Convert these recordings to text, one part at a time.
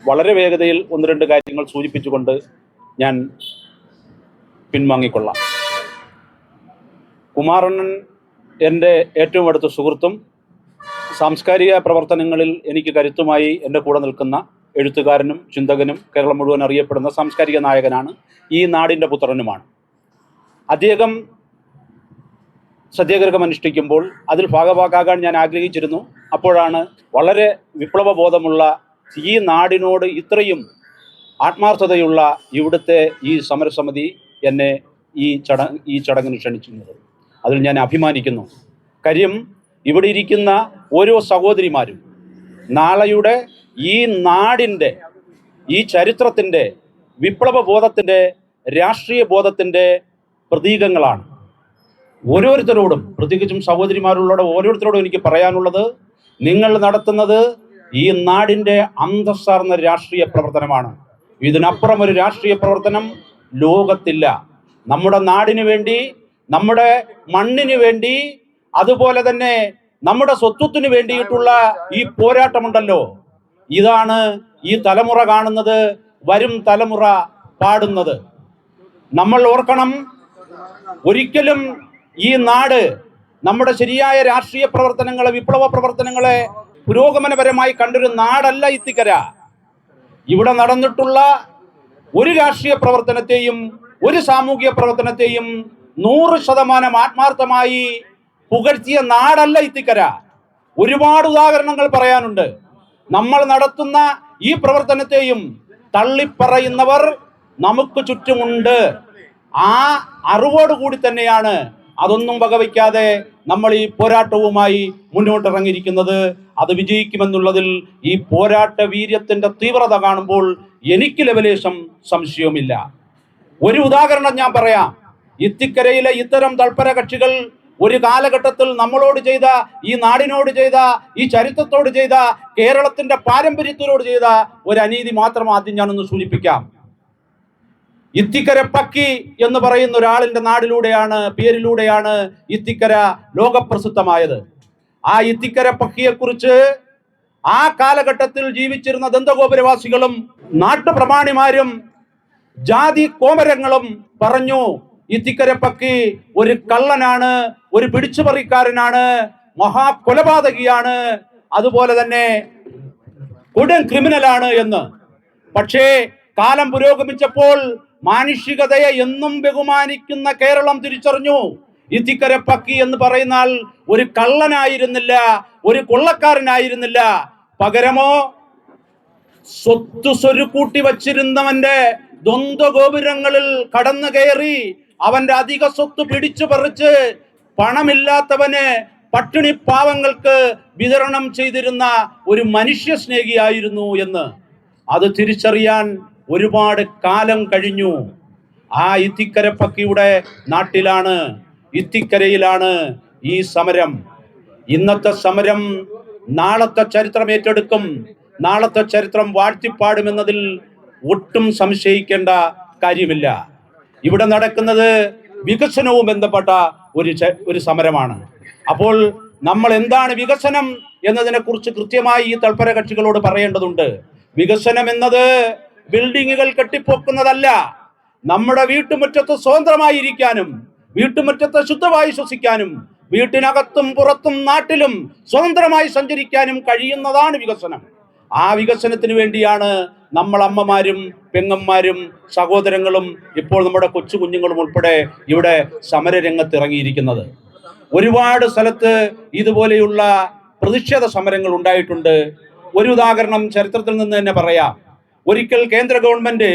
വളരെ വേഗതയിൽ ഒന്ന് രണ്ട് കാര്യങ്ങൾ സൂചിപ്പിച്ചുകൊണ്ട് ഞാൻ പിൻവാങ്ങിക്കൊള്ളാം. കുമാരണ്ണൻ എൻ്റെ ഏറ്റവും അടുത്ത സുഹൃത്തും സാംസ്കാരിക പ്രവർത്തനങ്ങളിൽ എനിക്ക് കരുത്തുമായി എൻ്റെ കൂടെ നിൽക്കുന്ന എഴുത്തുകാരനും ചിന്തകനും കേരളം മുഴുവൻ അറിയപ്പെടുന്ന സാംസ്കാരിക നായകനാണ്. ഈ നാടിൻ്റെ പുത്രനുമാണ്. അദ്ദേഹം സത്യാഗ്രഹം അനുഷ്ഠിക്കുമ്പോൾ അതിൽ ഭാഗഭാക്കാകാൻ ഞാൻ ആഗ്രഹിച്ചിരുന്നു. അപ്പോഴാണ് വളരെ വിപ്ലവബോധമുള്ള ഈ നാടിനോട് ഇത്രയും ആത്മാർത്ഥതയുള്ള ഇവിടുത്തെ ഈ സമരസമിതി എന്നെ ഈ ചടങ്ങിന് ക്ഷണിച്ചിരുന്നത്. അതിൽ ഞാൻ അഭിമാനിക്കുന്നു. കാര്യം ഇവിടെ ഇരിക്കുന്ന ഓരോ സഹോദരിമാരും നാളെയുടെ ഈ നാടിൻ്റെ, ഈ ചരിത്രത്തിൻ്റെ, വിപ്ലവബോധത്തിൻ്റെ, രാഷ്ട്രീയ ബോധത്തിൻ്റെ പ്രതീകങ്ങളാണ്. ഓരോരുത്തരോടും, പ്രത്യേകിച്ചും സഹോദരിമാരുള്ള ഓരോരുത്തരോടും എനിക്ക് പറയാനുള്ളത്, നിങ്ങൾ നടത്തുന്നത് ഈ നാടിൻ്റെ അന്തസ്സാർന്ന രാഷ്ട്രീയ പ്രവർത്തനമാണ്. ഇതിനപ്പുറം ഒരു രാഷ്ട്രീയ പ്രവർത്തനം ലോകത്തില്ല. നമ്മുടെ നാടിന് വേണ്ടി, നമ്മുടെ മണ്ണിന് വേണ്ടി, അതുപോലെ തന്നെ നമ്മുടെ സ്വത്വത്തിന് വേണ്ടിയിട്ടുള്ള ഈ പോരാട്ടമുണ്ടല്ലോ, ഇതാണ് ഈ തലമുറ കാണുന്നത്, വരും തലമുറ പാടുന്നത്. നമ്മൾ ഓർക്കണം, ഒരിക്കലും ഈ നാട് നമ്മുടെ ശരിയായ രാഷ്ട്രീയ പ്രവർത്തനങ്ങളെ, വിപ്ലവ പ്രവർത്തനങ്ങളെ പുരോഗമനപരമായി കണ്ടൊരു നാടല്ല ഇത്തിക്കര. ഇവിടെ നടന്നിട്ടുള്ള ഒരു രാഷ്ട്രീയ പ്രവർത്തനത്തെയും ഒരു സാമൂഹിക പ്രവർത്തനത്തെയും 100% ആത്മാർത്ഥമായി പുകഴ്ത്തിയ നാടല്ല ഇത്തിക്കര. ഒരുപാട് ഉദാഹരണങ്ങൾ പറയാനുണ്ട്. നമ്മൾ നടത്തുന്ന ഈ പ്രവർത്തനത്തെയും തള്ളിപ്പറയുന്നവർ നമുക്ക് ചുറ്റുമുണ്ട്. ആ അറിവോടുകൂടി തന്നെയാണ്, അതൊന്നും വകവയ്ക്കാതെ നമ്മൾ ഈ പോരാട്ടവുമായി മുന്നോട്ടിറങ്ങിയിരിക്കുന്നത്. അത് വിജയിക്കുമെന്നുള്ളതിൽ ഈ പോരാട്ട വീര്യത്തിന്റെ തീവ്രത കാണുമ്പോൾ എനിക്ക് ലവലേശം സംശയവുമില്ല. ഒരു ഉദാഹരണം ഞാൻ പറയാം. ഇത്തിക്കരയിലെ ഇത്തരം തൽപര കക്ഷികൾ ഒരു കാലഘട്ടത്തിൽ നമ്മളോട് ചെയ്ത, ഈ നാടിനോട് ചെയ്ത, ഈ ചരിത്രത്തോട് ചെയ്ത, കേരളത്തിന്റെ പാരമ്പര്യത്തിനോട് ചെയ്ത ഒരു അനീതി മാത്രം ആദ്യം ഞാനൊന്ന് സൂചിപ്പിക്കാം. ഇത്തിക്കര പക്കി എന്ന് പറയുന്ന ഒരാളിന്റെ നാടിലൂടെയാണ്, പേരിലൂടെയാണ് ഇത്തിക്കര ലോകപ്രസിദ്ധമായത്. ആ ഇത്തിക്കര പക്കിയെക്കുറിച്ച് ആ കാലഘട്ടത്തിൽ ജീവിച്ചിരുന്ന ദന്തഗോപുരവാസികളും നാട്ടുപ്രമാണിമാരും ജാതി കോമരങ്ങളും പറഞ്ഞു, ഇത്തിക്കര പക്കി ഒരു കള്ളനാണ്, ഒരു പിടിച്ചുപറിക്കാരനാണ്, മഹാകൊലപാതകിയാണ്, അതുപോലെ തന്നെ കൊടും ക്രിമിനലാണ് എന്ന്. പക്ഷേ കാലം പുരോഗമിച്ചപ്പോൾ മാനുഷികതയെ എന്നും ബഹുമാനിക്കുന്ന കേരളം തിരിച്ചറിഞ്ഞു, ഇത്തിക്കര പക്കി എന്ന് പറയുന്ന ആൾ ഒരു കള്ളനായിരുന്നില്ല, ഒരു കൊള്ളക്കാരനായിരുന്നില്ല. പകരമോ സ്വരുക്കൂട്ടി വച്ചിരുന്നവന്റെ ദ്വന്ദ്വഗോപുരങ്ങളിൽ കടന്നു കയറി അവന്റെ അധിക സ്വത്ത് പിടിച്ചു പറിച്ച് പണമില്ലാത്തവന്, പട്ടിണി പാവങ്ങൾക്ക് വിതരണം ചെയ്തിരുന്ന ഒരു മനുഷ്യ സ്നേഹിയായിരുന്നു എന്ന്. അത് തിരിച്ചറിയാൻ ഒരുപാട് കാലം കഴിഞ്ഞു. ആ ഇത്തിക്കര പക്കിയുടെ നാട്ടിലാണ്, ഇത്തിക്കരയിലാണ് ഈ സമരം. ഇന്നത്തെ സമരം നാളത്തെ ചരിത്രം ഏറ്റെടുക്കും, നാളത്തെ ചരിത്രം വാഴ്ത്തിപ്പാടുമെന്നതിൽ ഒട്ടും സംശയിക്കേണ്ട കാര്യമില്ല. ഇവിടെ നടക്കുന്നത് വികസനവും ബന്ധപ്പെട്ട ഒരു സമരമാണ്. അപ്പോൾ നമ്മൾ എന്താണ് വികസനം എന്നതിനെ കുറിച്ച് കൃത്യമായി ഈ തൽപര കക്ഷികളോട് പറയേണ്ടതുണ്ട്. വികസനം എന്നത് ബിൽഡിങ്ങുകൾ കെട്ടിപ്പൊക്കുന്നതല്ല. നമ്മുടെ വീട്ടുമുറ്റത്ത് സ്വതന്ത്രമായിരിക്കാനും, വീട്ടുമുറ്റത്ത് ശുദ്ധമായി ശ്വസിക്കാനും, വീട്ടിനകത്തും പുറത്തും നാട്ടിലും സ്വതന്ത്രമായി സഞ്ചരിക്കാനും കഴിയുന്നതാണ് വികസനം. ആ വികസനത്തിന് വേണ്ടിയാണ് നമ്മൾ അമ്മമാരും പെങ്ങന്മാരും സഹോദരങ്ങളും ഇപ്പോൾ നമ്മുടെ കൊച്ചു കുഞ്ഞുങ്ങളും ഉൾപ്പെടെ ഇവിടെ സമരരംഗത്ത് ഇറങ്ങിയിരിക്കുന്നത്. ഒരുപാട് സ്ഥലത്ത് ഇതുപോലെയുള്ള പ്രതിഷേധ സമരങ്ങൾ ഉണ്ടായിട്ടുണ്ട്. ഒരു ഉദാഹരണം ചരിത്രത്തിൽ നിന്ന് തന്നെ പറയാം. ഒരിക്കൽ കേന്ദ്ര ഗവൺമെന്റ്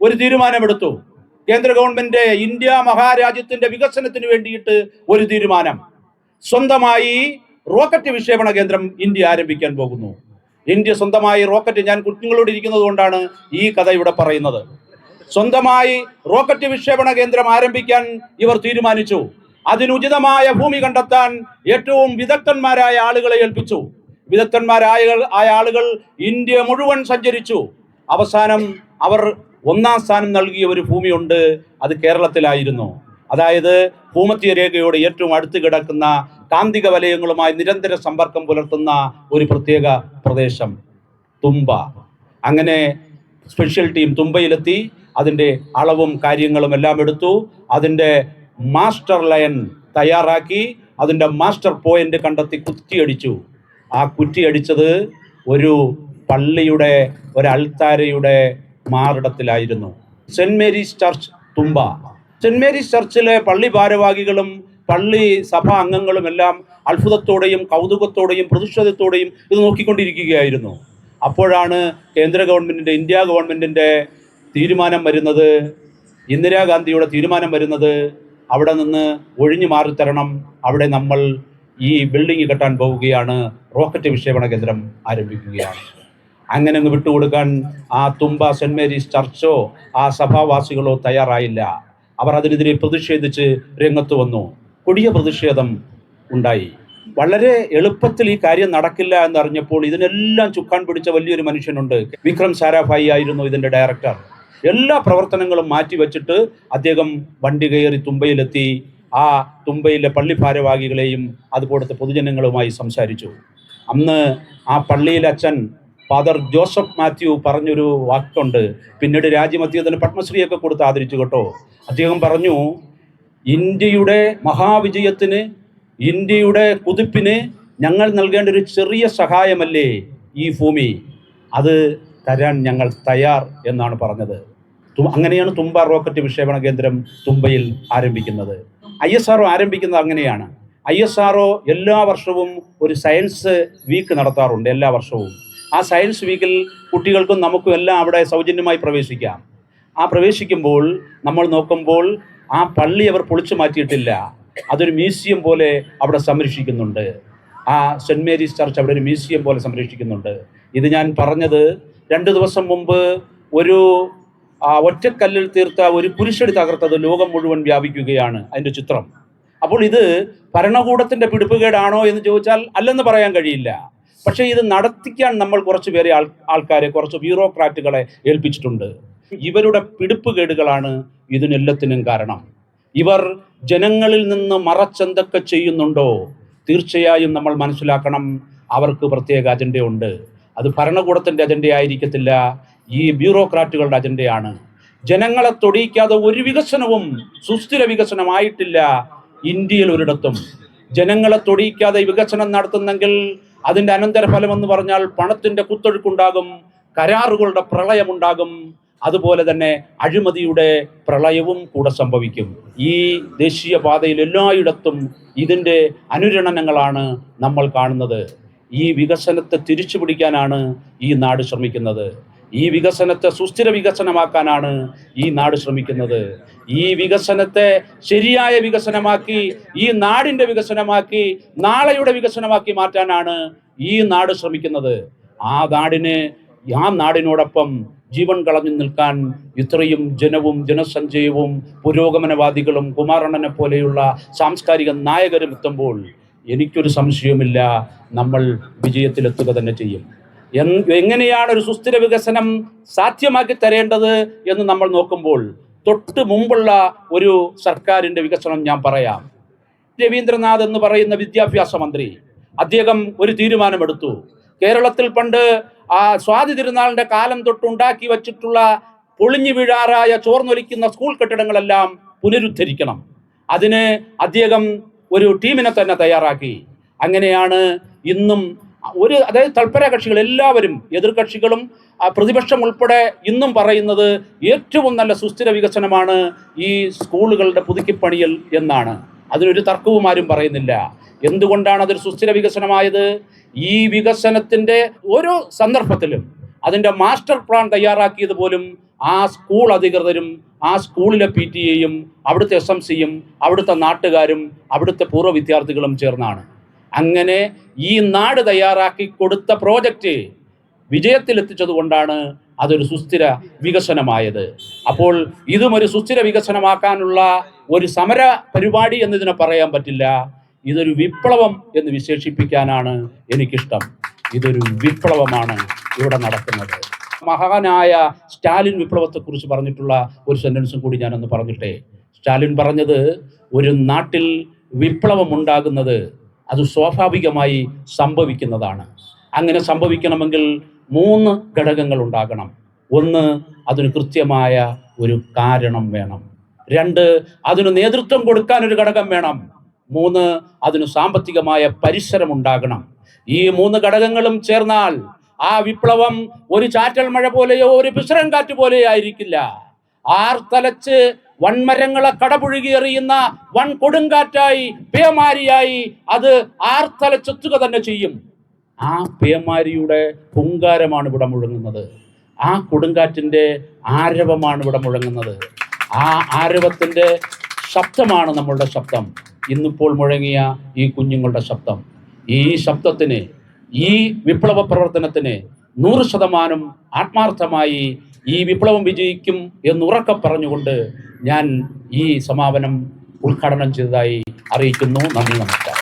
ഒരു തീരുമാനമെടുത്തു. കേന്ദ്ര ഗവൺമെന്റ് ഇന്ത്യ മഹാരാജ്യത്തിന്റെ വികസനത്തിന് വേണ്ടിയിട്ട് ഒരു തീരുമാനം. സ്വന്തമായി റോക്കറ്റ് വിക്ഷേപണ കേന്ദ്രം ഇന്ത്യ ആരംഭിക്കാൻ പോകുന്നു. ഇന്ത്യ സ്വന്തമായി റോക്കറ്റ്, ഞാൻ കുഞ്ഞുങ്ങളോട് ഇരിക്കുന്നത് കൊണ്ടാണ് ഈ കഥ ഇവിടെ പറയുന്നത്. സ്വന്തമായി റോക്കറ്റ് വിക്ഷേപണ കേന്ദ്രം ആരംഭിക്കാൻ ഇവർ തീരുമാനിച്ചു. അതിനുചിതമായ ഭൂമി കണ്ടെത്താൻ ഏറ്റവും വിദഗ്ധന്മാരായ ആളുകളെ ഏൽപ്പിച്ചു. വിദഗ്ധന്മാരായ ആളുകൾ ഇന്ത്യ മുഴുവൻ സഞ്ചരിച്ചു. അവസാനം അവർ 1ാം സ്ഥാനം നൽകിയ ഒരു ഭൂമിയുണ്ട്, അത് കേരളത്തിലായിരുന്നു. അതായത് ഭൂമധ്യരേഖയോട് ഏറ്റവും അടുത്ത് കിടക്കുന്ന കാന്തിക വലയങ്ങളുമായി നിരന്തര സമ്പർക്കം പുലർത്തുന്ന ഒരു പ്രത്യേക പ്രദേശം, തുമ്പ. അങ്ങനെ സ്പെഷ്യൽ ടീം തുമ്പയിലെത്തി അതിൻ്റെ അളവും കാര്യങ്ങളും എല്ലാം എടുത്തു, അതിൻ്റെ മാസ്റ്റർ ലൈൻ തയ്യാറാക്കി, അതിൻ്റെ മാസ്റ്റർ പോയിന്റ് കണ്ടെത്തി കുറ്റിയടിച്ചു. ആ കുറ്റിയടിച്ചത് ഒരു പള്ളിയുടെ ഒരു അൾത്താരയുടെ മാറിടത്തിലായിരുന്നു. സെൻറ് മേരീസ് ചർച്ച് തുമ്പ. സെൻറ് മേരീസ് ചർച്ചിലെ പള്ളി ഭാരവാഹികളും പള്ളി സഭാ അംഗങ്ങളും എല്ലാം അത്ഭുതത്തോടെയും കൗതുകത്തോടെയും പ്രതിഷേധത്തോടെയും ഇത് നോക്കിക്കൊണ്ടിരിക്കുകയായിരുന്നു. അപ്പോഴാണ് കേന്ദ്ര ഗവൺമെൻറ്റിൻ്റെ, ഇന്ത്യ ഗവൺമെൻറ്റിൻ്റെ തീരുമാനം വരുന്നത്, ഇന്ദിരാഗാന്ധിയുടെ തീരുമാനം വരുന്നത്, അവിടെ നിന്ന് ഒഴിഞ്ഞു മാറിത്തരണം, അവിടെ നമ്മൾ ഈ ബിൽഡിംഗ് കെട്ടാൻ പോവുകയാണ്, റോക്കറ്റ് വിക്ഷേപണ കേന്ദ്രം ആരംഭിക്കുകയാണ്. അങ്ങനെ അങ്ങ് വിട്ടുകൊടുക്കാൻ ആ തുമ്പ സെൻറ് മേരീസ് ചർച്ചോ ആ സഭാവാസികളോ തയ്യാറായില്ല. അവർ അതിനെതിരെ പ്രതിഷേധിച്ച് രംഗത്ത് വന്നു. കൊടിയ പ്രതിഷേധം ഉണ്ടായി. വളരെ എളുപ്പത്തിൽ ഈ കാര്യം നടക്കില്ല എന്നറിഞ്ഞപ്പോൾ ഇതിനെല്ലാം ചുക്കാൻ പിടിച്ച വലിയൊരു മനുഷ്യനുണ്ട്. വിക്രം സാരാഭായി ആയിരുന്നു ഇതിൻ്റെ ഡയറക്ടർ. എല്ലാ പ്രവർത്തനങ്ങളും മാറ്റിവെച്ചിട്ട് അദ്ദേഹം വണ്ടി കയറി തുമ്പയിലെത്തി. ആ തുമ്പയിലെ പള്ളി ഭാരവാഹികളെയും അതുപോലത്തെ പൊതുജനങ്ങളുമായി സംസാരിച്ചു. അന്ന് ആ പള്ളിയിലെ അച്ഛൻ ഫാദർ ജോസഫ് മാത്യു പറഞ്ഞൊരു വാക്കുണ്ട്, പിന്നീട് രാജ്യമധ്യത്തിന് പത്മശ്രീയൊക്കെ കൊടുത്ത് ആദരിച്ചു കേട്ടോ. അദ്ദേഹം പറഞ്ഞു, ഇന്ത്യയുടെ മഹാവിജയത്തിന്, ഇന്ത്യയുടെ കുതിപ്പിന് ഞങ്ങൾ നൽകേണ്ട ഒരു ചെറിയ സഹായമല്ലേ ഈ ഭൂമി, അത് തരാൻ ഞങ്ങൾ തയ്യാർ എന്നാണ് പറഞ്ഞത്. അങ്ങനെയാണ് തുമ്പ റോക്കറ്റ് വിക്ഷേപണ കേന്ദ്രം തുമ്പയിൽ ആരംഭിക്കുന്നത്. ISRO ആരംഭിക്കുന്നത് അങ്ങനെയാണ്. ISRO എല്ലാ വർഷവും ഒരു സയൻസ് വീക്ക് നടത്താറുണ്ട്, എല്ലാ വർഷവും. ആ സയൻസ് വീക്കിൽ കുട്ടികൾക്കും നമുക്കും എല്ലാം അവിടെ സൗജന്യമായി പ്രവേശിക്കാം. ആ പ്രവേശിക്കുമ്പോൾ നമ്മൾ നോക്കുമ്പോൾ ആ പള്ളി അവർ പൊളിച്ചു മാറ്റിയിട്ടില്ല, അതൊരു മ്യൂസിയം പോലെ അവിടെ സംരക്ഷിക്കുന്നുണ്ട്. ആ സെൻറ് മേരീസ് ചർച്ച് അവിടെ ഒരു മ്യൂസിയം പോലെ സംരക്ഷിക്കുന്നുണ്ട്. ഇത് ഞാൻ പറഞ്ഞത് 2 ദിവസം മുമ്പ് ഒരു ഒറ്റക്കല്ലിൽ തീർത്ത ഒരു കുരിശടി തകർത്തത് ലോകം മുഴുവൻ വ്യാപിക്കുകയാണ് അതിൻ്റെ ചിത്രം. അപ്പോൾ ഇത് ഭരണകൂടത്തിൻ്റെ പിടിപ്പുകേടാണോ എന്ന് ചോദിച്ചാൽ അല്ലെന്ന് പറയാൻ കഴിയില്ല. പക്ഷേ ഇത് നടത്തിക്കാൻ നമ്മൾ കുറച്ച് പേരെ ആൾക്കാരെ, കുറച്ച് ബ്യൂറോക്രാറ്റുകളെ ഏൽപ്പിച്ചിട്ടുണ്ട്. ഇവരുടെ പിടിപ്പുകേടുകളാണ് ഇതിനെല്ലാത്തിനും കാരണം. ഇവർ ജനങ്ങളിൽ നിന്ന് മറച്ചെന്തൊക്കെ ചെയ്യുന്നുണ്ടോ തീർച്ചയായും നമ്മൾ മനസ്സിലാക്കണം, അവർക്ക് പ്രത്യേക അജണ്ടയുണ്ട്. അത് ഭരണകൂടത്തിൻ്റെ അജണ്ടയായിരിക്കത്തില്ല, ഈ ബ്യൂറോക്രാറ്റുകളുടെ അജണ്ടയാണ്. ജനങ്ങളെ തൊടിയിക്കാതെ ഒരു വികസനവും സുസ്ഥിര വികസനമായിട്ടില്ല ഇന്ത്യയിൽ ഒരിടത്തും. ജനങ്ങളെ തൊടിയിക്കാതെ വികസനം നടത്തുന്നെങ്കിൽ അതിൻ്റെ അനന്തരഫലം എന്ന് പറഞ്ഞാൽ പണത്തിൻ്റെ കുത്തൊഴുക്കുണ്ടാകും, കരാറുകളുടെ പ്രളയമുണ്ടാകും, അതുപോലെ തന്നെ അഴിമതിയുടെ പ്രളയവും കൂടെ സംഭവിക്കും. ഈ ദേശീയപാതയിൽ എല്ലായിടത്തും ഇതിൻ്റെ അനുരണനങ്ങളാണ് നമ്മൾ കാണുന്നത്. ഈ വികസനത്തെ തിരിച്ചു പിടിക്കാനാണ് ഈ നാട് ശ്രമിക്കുന്നത്. ഈ വികസനത്തെ സുസ്ഥിര വികസനമാക്കാനാണ് ഈ നാട് ശ്രമിക്കുന്നത്. ഈ വികസനത്തെ ശരിയായ വികസനമാക്കി, ഈ നാടിൻ്റെ വികസനമാക്കി, നാളെയുടെ വികസനമാക്കി മാറ്റാനാണ് ഈ നാട് ശ്രമിക്കുന്നത്. ആ നാടിനോടൊപ്പം ജീവൻ കളഞ്ഞു നിൽക്കാൻ ഇത്രയും ജനവും ജനസഞ്ചയവും പുരോഗമനവാദികളും കുമാരണ്ണനെ പോലെയുള്ള സാംസ്കാരിക നായകരും എത്തുമ്പോൾ എനിക്കൊരു സംശയവുമില്ല, നമ്മൾ വിജയത്തിലെത്തുക തന്നെ ചെയ്യും. എങ്ങനെയാണ് ഒരു സുസ്ഥിര വികസനം സാധ്യമാക്കി തരേണ്ടത് എന്ന് നമ്മൾ നോക്കുമ്പോൾ തൊട്ട് മുമ്പുള്ള ഒരു സർക്കാരിൻ്റെ വികസനം ഞാൻ പറയാം. രവീന്ദ്രനാഥ് എന്ന് പറയുന്ന വിദ്യാഭ്യാസ മന്ത്രി, അദ്ദേഹം ഒരു തീരുമാനമെടുത്തു. കേരളത്തിൽ പണ്ട് സ്വാതി തിരുനാളിൻ്റെ കാലം തൊട്ടുണ്ടാക്കി വച്ചിട്ടുള്ള പൊളിഞ്ഞു വീഴാറായ ചോർന്നൊലിക്കുന്ന സ്കൂൾ കെട്ടിടങ്ങളെല്ലാം പുനരുദ്ധരിക്കണം. അതിന് അദ്ദേഹം ഒരു ടീമിനെ തന്നെ തയ്യാറാക്കി. അങ്ങനെയാണ് ഇന്നും അതായത് തൽപര കക്ഷികൾ എല്ലാവരും, എതിർകക്ഷികളും പ്രതിപക്ഷം ഉൾപ്പെടെ ഇന്നും പറയുന്നത് ഏറ്റവും നല്ല സുസ്ഥിര വികസനമാണ് ഈ സ്കൂളുകളുടെ പുതുക്കിപ്പണിയൽ എന്നാണ്. അതിനൊരു തർക്കവും ആരും പറയുന്നില്ല. എന്തുകൊണ്ടാണ് അതൊരു സുസ്ഥിര വികസനമായത്? ഈ വികസനത്തിൻ്റെ ഓരോ സന്ദർഭത്തിലും അതിൻ്റെ മാസ്റ്റർ പ്ലാൻ തയ്യാറാക്കിയത് പോലും ആ സ്കൂൾ അധികൃതരും ആ സ്കൂളിലെ PTA-യും അവിടുത്തെ SMC-യും അവിടുത്തെ നാട്ടുകാരും അവിടുത്തെ പൂർവ്വ വിദ്യാർത്ഥികളും ചേർന്നാണ്. അങ്ങനെ ഈ നാട് തയ്യാറാക്കി കൊടുത്ത പ്രോജക്റ്റ് വിജയത്തിലെത്തിച്ചതുകൊണ്ടാണ് അതൊരു സുസ്ഥിര വികസനമായത്. അപ്പോൾ ഇതും ഒരു സുസ്ഥിര വികസനമാക്കാനുള്ള ഒരു സമര പരിപാടി എന്നതിനെ പറയാൻ പറ്റില്ല. ഇതൊരു വിപ്ലവം എന്ന് വിശേഷിപ്പിക്കാനാണ് എനിക്കിഷ്ടം. ഇതൊരു വിപ്ലവമാണ് ഇവിടെ നടക്കുന്നത്. മഹാനായ സ്റ്റാലിൻ വിപ്ലവത്തെക്കുറിച്ച് പറഞ്ഞിട്ടുള്ള ഒരു സെൻറ്റൻസും കൂടി ഞാനൊന്ന് പറഞ്ഞിട്ടെ. സ്റ്റാലിൻ പറഞ്ഞത്, ഒരു നാട്ടിൽ വിപ്ലവം ഉണ്ടാകുന്നത് അത് സ്വാഭാവികമായി സംഭവിക്കുന്നതാണ്. അങ്ങനെ സംഭവിക്കണമെങ്കിൽ 3 ഘടകങ്ങൾ ഉണ്ടാകണം. 1, അതിന് കൃത്യമായ ഒരു കാരണം വേണം. 2, അതിന് നേതൃത്വം കൊടുക്കാൻ ഒരു ഘടകം വേണം. 3, അതിന് സാമ്പത്തികമായ പരിസരം ഉണ്ടാകണം. ഈ 3 ഘടകങ്ങളും ചേർന്നാൽ ആ വിപ്ലവം ഒരു ചാറ്റൽ മഴ പോലെയോ ഒരു പിസറൻ കാറ്റ് പോലെയോ ആയിരിക്കില്ല. ആർത്തലച്ച് വൻമരങ്ങളെ കടപുഴുകി എറിയുന്ന വൻ കൊടുങ്കാറ്റായി, പേമാരിയായി അത് ആർത്തലച്ചെത്തുക തന്നെ ചെയ്യും. ആ പേമാരിയുടെ ഹുങ്കാരമാണ് ഇവിടെ മുഴങ്ങുന്നത്. ആ കൊടുങ്കാറ്റിൻ്റെ ആരവമാണ് ഇവിടെ മുഴങ്ങുന്നത്. ആ ആരവത്തിൻ്റെ ശബ്ദമാണ് നമ്മളുടെ ശബ്ദം. ഇന്നിപ്പോൾ മുഴങ്ങിയ ഈ കുഞ്ഞുങ്ങളുടെ ശബ്ദം. ഈ ശബ്ദത്തിന്, ഈ വിപ്ലവ പ്രവർത്തനത്തിന് 100% ആത്മാർത്ഥമായി ഈ വിപ്ലവം വിജയിക്കും എന്നുറക്കെ പറഞ്ഞുകൊണ്ട് ഞാൻ ഈ സമാപനം ഉദ്ഘാടനം ചെയ്തതായി അറിയിക്കുന്നു. നന്ദി, നമസ്കാരം.